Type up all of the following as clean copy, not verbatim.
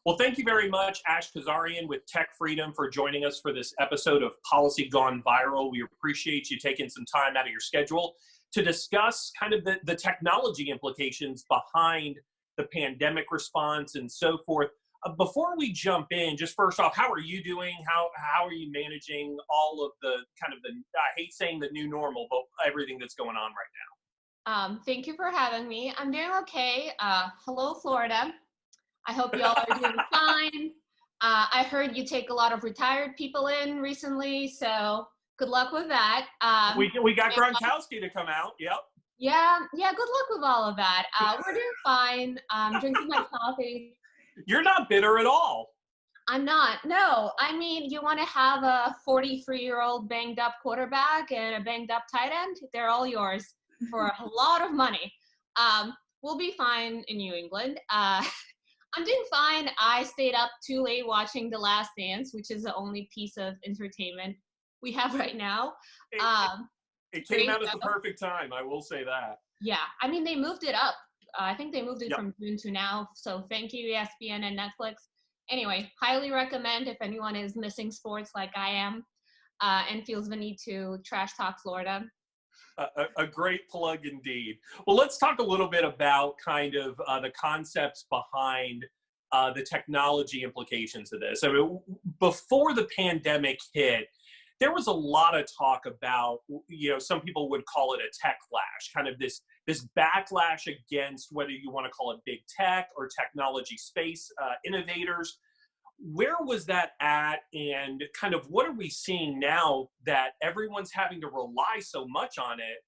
Well, thank you very much, Kazaryan with TechFreedom, for joining us for this episode of Policy Gone Viral. We appreciate you taking some time out of your schedule to discuss kind of the technology implications behind the pandemic response and so forth. Before we jump in, just first off, how are you doing? How are you managing all of the kind of I hate saying the new normal, but everything that's going on right now? Thank you for having me. I'm doing okay. Hello, Florida. I hope you all are doing fine. I heard you take a lot of retired people in recently, so good luck with that. We got Gronkowski to come out. Yep. Yeah. Good luck with all of that. We're doing fine. Drinking my coffee. You're not bitter at all. I'm not. No. I mean, you want to have a 43-year-old banged up quarterback and a banged up tight end? They're all yours for a lot of money. We'll be fine in New England. I'm doing fine. I stayed up too late watching The Last Dance, which is the only piece of entertainment we have right now. It came out at the perfect time, I will say that. Yeah, I mean, they moved it up. I think they moved it from June to now. So thank you, ESPN and Netflix. Anyway, highly recommend if anyone is missing sports like I am and feels the need to trash talk Florida. A great plug indeed. Well, let's talk a little bit about kind of the concepts behind the technology implications of this. I mean, before the pandemic hit, there was a lot of talk about, some people would call it a tech clash, kind of this backlash against whether you want to call it big tech or technology space innovators. Where was that at, and kind of what are we seeing now that everyone's having to rely so much on it,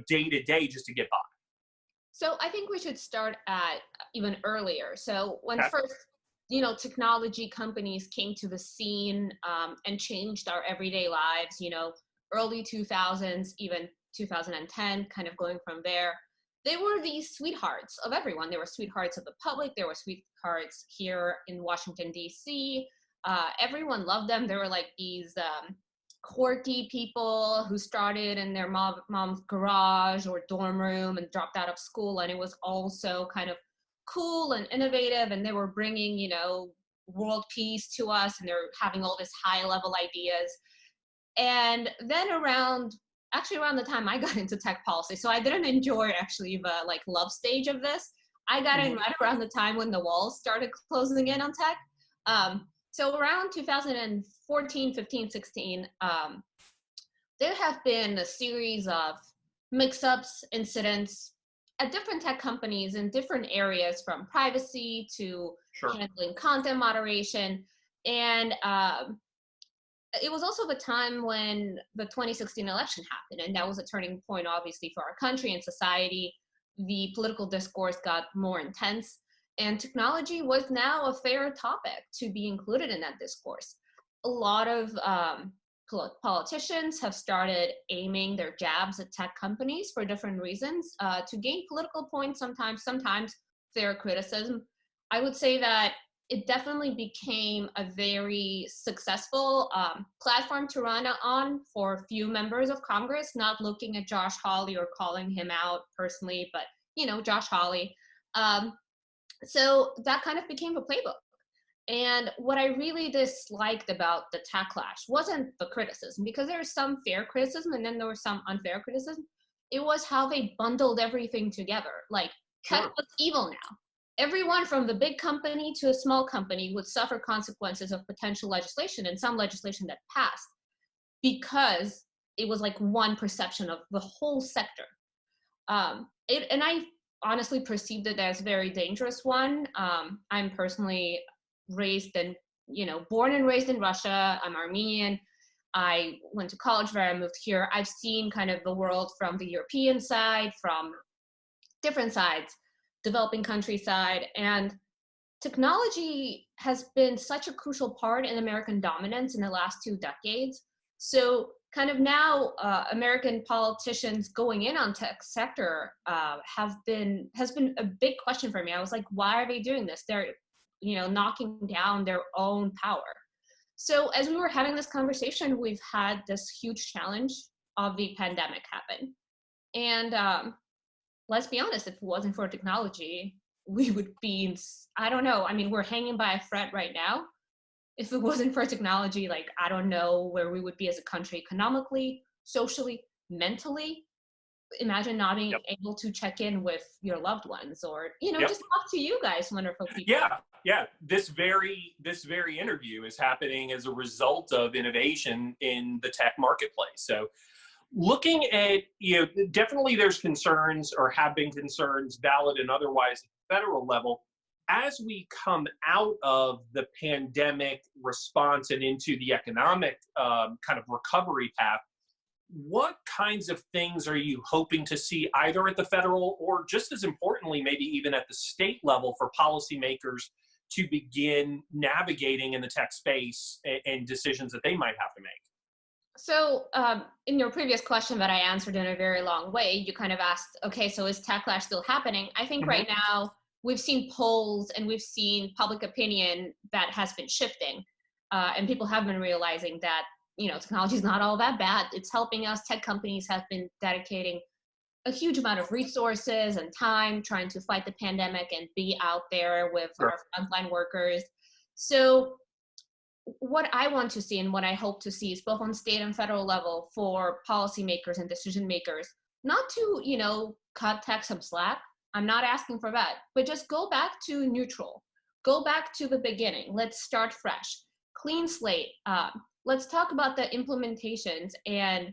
day to day just to get by? So I think we should start at even earlier. So when first, technology companies came to the scene and changed our everyday lives, early 2000s, even 2010, kind of going from there. They were these sweethearts of everyone. They were sweethearts of the public. They were sweethearts here in Washington, D.C. Everyone loved them. They were like these quirky people who started in their mom's garage or dorm room and dropped out of school. And it was also kind of cool and innovative. And they were bringing, world peace to us. And they're having all this high level ideas. And then around the time I got into tech policy, so I didn't enjoy actually the love stage of this. I got in right around the time when the walls started closing in on tech. So around 2014, 15, 16, there have been a series of mix-ups, incidents at different tech companies in different areas, from privacy to handling content moderation. And it was also the time when the 2016 election happened, and that was a turning point, obviously, for our country and society. The political discourse got more intense, and technology was now a fair topic to be included in that discourse. A lot of politicians have started aiming their jabs at tech companies for different reasons, to gain political points, sometimes fair criticism. I would say that it definitely became a very successful platform to run on for a few members of Congress, not looking at Josh Hawley or calling him out personally, but, Josh Hawley. So that kind of became a playbook. And what I really disliked about the tech clash wasn't the criticism, because there was some fair criticism and then there was some unfair criticism. It was how they bundled everything together. Tech was evil now. Everyone from the big company to a small company would suffer consequences of potential legislation, and some legislation that passed, because it was one perception of the whole sector. And I honestly perceived it as a very dangerous one. I'm personally born and raised in Russia. I'm Armenian. I went to college there. I moved here. I've seen kind of the world from the European side, from different sides, developing countryside, and technology has been such a crucial part in American dominance in the last 2 decades. So kind of now American politicians going in on tech sector has been a big question for me. I was like, why are they doing this? They're knocking down their own power. So as we were having this conversation, we've had this huge challenge of the pandemic happen. And let's be honest, if it wasn't for technology, we would be I don't know. I mean, we're hanging by a thread right now. If it wasn't for technology, like, I don't know where we would be as a country economically, socially, mentally. Imagine not being Yep. able to check in with your loved ones, or, Yep. just talk to you guys, wonderful people. Yeah. This very interview is happening as a result of innovation in the tech marketplace. So looking at, definitely there's concerns, or have been concerns, valid and otherwise, at the federal level. As we come out of the pandemic response and into the economic kind of recovery path, what kinds of things are you hoping to see either at the federal, or just as importantly, maybe even at the state level, for policymakers to begin navigating in the tech space and decisions that they might have to make? So in your previous question that I answered in a very long way, you kind of asked, okay, so is techlash still happening? I think right now we've seen polls and we've seen public opinion that has been shifting. And people have been realizing that, technology is not all that bad. It's helping us. Tech companies have been dedicating a huge amount of resources and time trying to fight the pandemic and be out there with our frontline workers. So what I want to see and what I hope to see is, both on state and federal level, for policymakers and decision makers, not to, cut tech some slack. I'm not asking for that, but just go back to neutral. Go back to the beginning. Let's start fresh. Clean slate. Let's talk about the implementations and,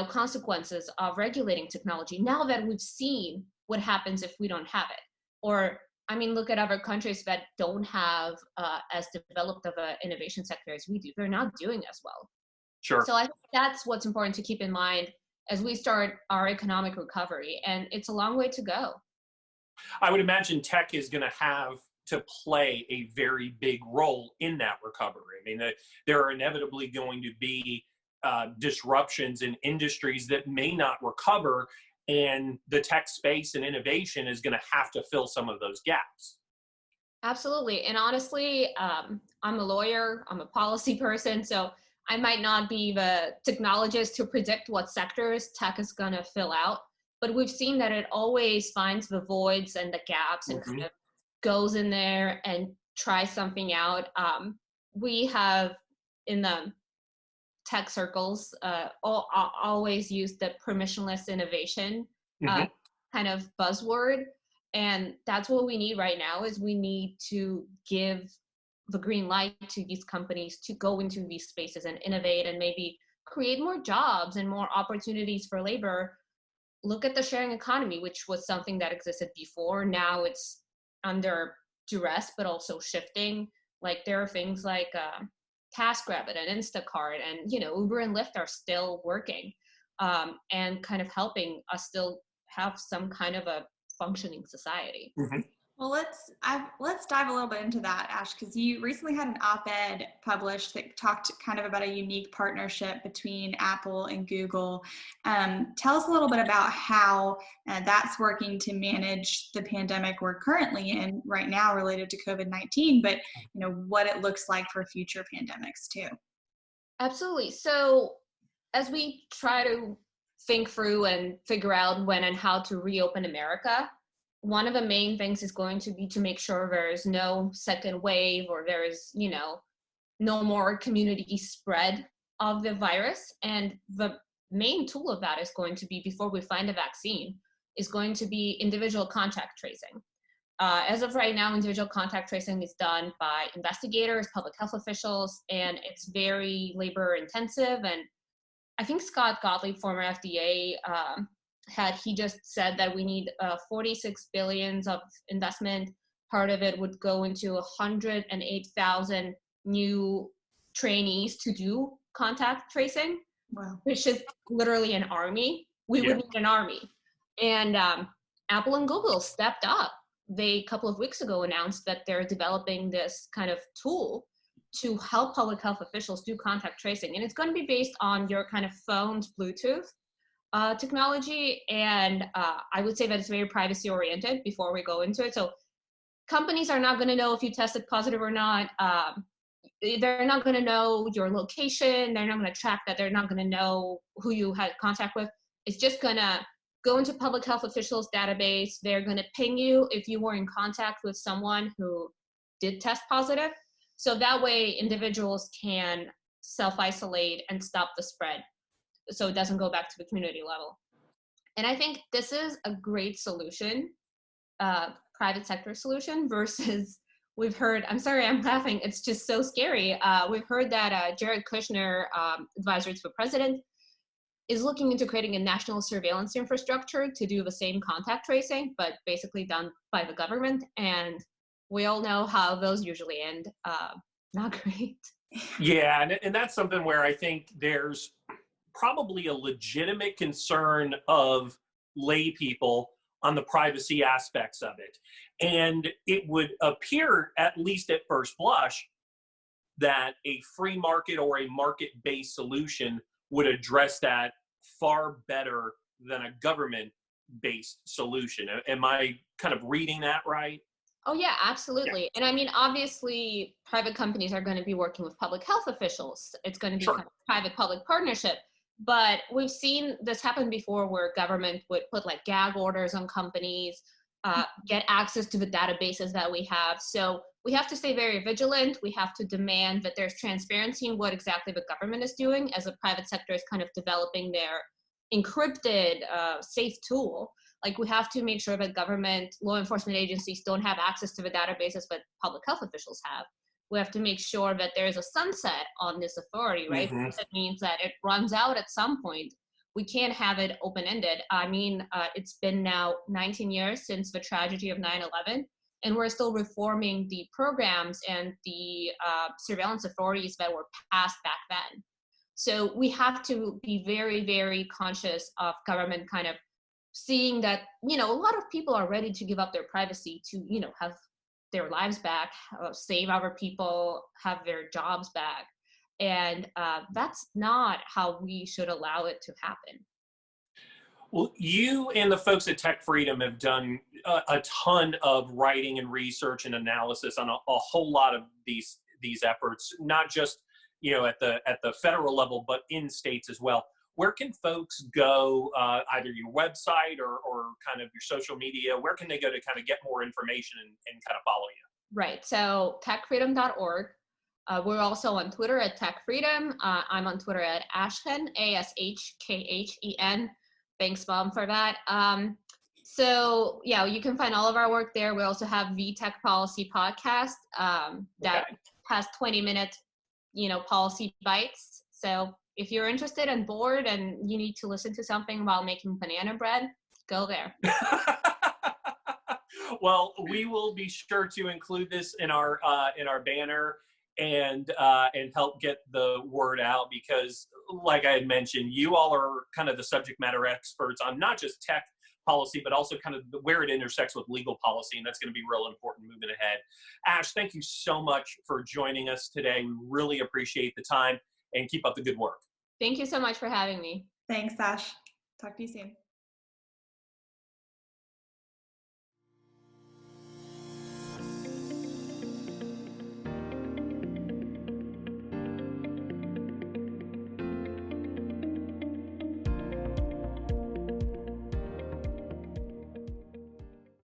consequences of regulating technology now that we've seen what happens if we don't have it. Or, look at other countries that don't have as developed of an innovation sector as we do. They're not doing as well. Sure. So I think that's what's important to keep in mind as we start our economic recovery. And it's a long way to go. I would imagine tech is going to have to play a very big role in that recovery. There are inevitably going to be disruptions in industries that may not recover, and the tech space and innovation is going to have to fill some of those gaps. Absolutely. And honestly, I'm a lawyer, I'm a policy person, so I might not be the technologist to predict what sectors tech is going to fill out, but we've seen that it always finds the voids and the gaps and kind of goes in there and tries something out. We have, in the tech circles, always used the permissionless innovation kind of buzzword. And that's what we need right now, is we need to give the green light to these companies to go into these spaces and innovate and maybe create more jobs and more opportunities for labor. Look at the sharing economy, which was something that existed before. Now it's under duress, but also shifting. Like, there are things like TaskRabbit and Instacart and, Uber and Lyft are still working and kind of helping us still have some kind of a functioning society. Well, let's dive a little bit into that, Ash, because you recently had an op-ed published that talked kind of about a unique partnership between Apple and Google. Tell us a little bit about how that's working to manage the pandemic we're currently in right now related to COVID-19, but what it looks like for future pandemics too. Absolutely. So as we try to think through and figure out when and how to reopen America, one of the main things is going to be to make sure there's no second wave, or there's, no more community spread of the virus. And the main tool of that is going to be, before we find a vaccine, is going to be individual contact tracing. As of right now, individual contact tracing is done by investigators, public health officials, and it's very labor intensive. And I think Scott Gottlieb, former FDA, he just said that we need 46 billion of investment. Part of it would go into 108,000 new trainees to do contact tracing, which is literally an army. We would need an army. And Apple and Google stepped up. They, a couple of weeks ago, announced that they're developing this kind of tool to help public health officials do contact tracing. And it's going to be based on your kind of phone's Bluetooth technology. And I would say that it's very privacy oriented before we go into it. So companies are not going to know if you tested positive or not. They're not going to know your location. They're not going to track that. They're not going to know who you had contact with. It's just going to go into public health officials database. They're going to ping you if you were in contact with someone who did test positive. So that way individuals can self-isolate and stop the spread so it doesn't go back to the community level. And I think this is a great solution, private sector solution versus we've heard, I'm sorry, I'm laughing. It's just so scary. We've heard that Jared Kushner, advisor to the president, is looking into creating a national surveillance infrastructure to do the same contact tracing, but basically done by the government. And we all know how those usually end. Not great. Yeah, and that's something where I think there's probably a legitimate concern of lay people on the privacy aspects of it. And it would appear, at least at first blush, that a free market or a market-based solution would address that far better than a government-based solution. Am I kind of reading that right? Oh yeah, absolutely. Yeah. And I mean, obviously, private companies are going to be working with public health officials. It's going to be Sure. kind of private-public partnership. But we've seen this happen before where government would put like gag orders on companies, get access to the databases that we have. So we have to stay very vigilant. We have to demand that there's transparency in what exactly the government is doing as the private sector is kind of developing their encrypted, safe tool. Like we have to make sure that government law enforcement agencies don't have access to the databases that public health officials have. We have to make sure that there is a sunset on this authority, right? Mm-hmm. Because it means that it runs out at some point. We can't have it open-ended. I mean, it's been now 19 years since the tragedy of 9/11, and we're still reforming the programs and the surveillance authorities that were passed back then. So we have to be very, very conscious of government kind of seeing that, you know, a lot of people are ready to give up their privacy to, you know, have their lives back, save our people, have their jobs back. And that's not how we should allow it to happen. Well, you and the folks at TechFreedom have done a ton of writing and research and analysis on a whole lot of these efforts, not just, you know, at the federal level, but in states as well. Where can folks go, either your website or kind of your social media? Where can they go to kind of get more information and kind of follow you? Right. So techfreedom.org. We're also on Twitter at TechFreedom. I'm on Twitter at Ashkhen, ASHKHEN. Thanks, Mom, for that. So yeah, you can find all of our work there. We also have the Tech Policy podcast that has 20-minute, you know, policy bites. So if you're interested and bored and you need to listen to something while making banana bread, go there. Well, we will be sure to include this in our banner and help get the word out, because like I had mentioned, you all are kind of the subject matter experts on not just tech policy, but also kind of where it intersects with legal policy. And that's going to be real important moving ahead. Ash, thank you so much for joining us today. We really appreciate the time, and keep up the good work. Thank you so much for having me. Thanks, Ash. Talk to you soon.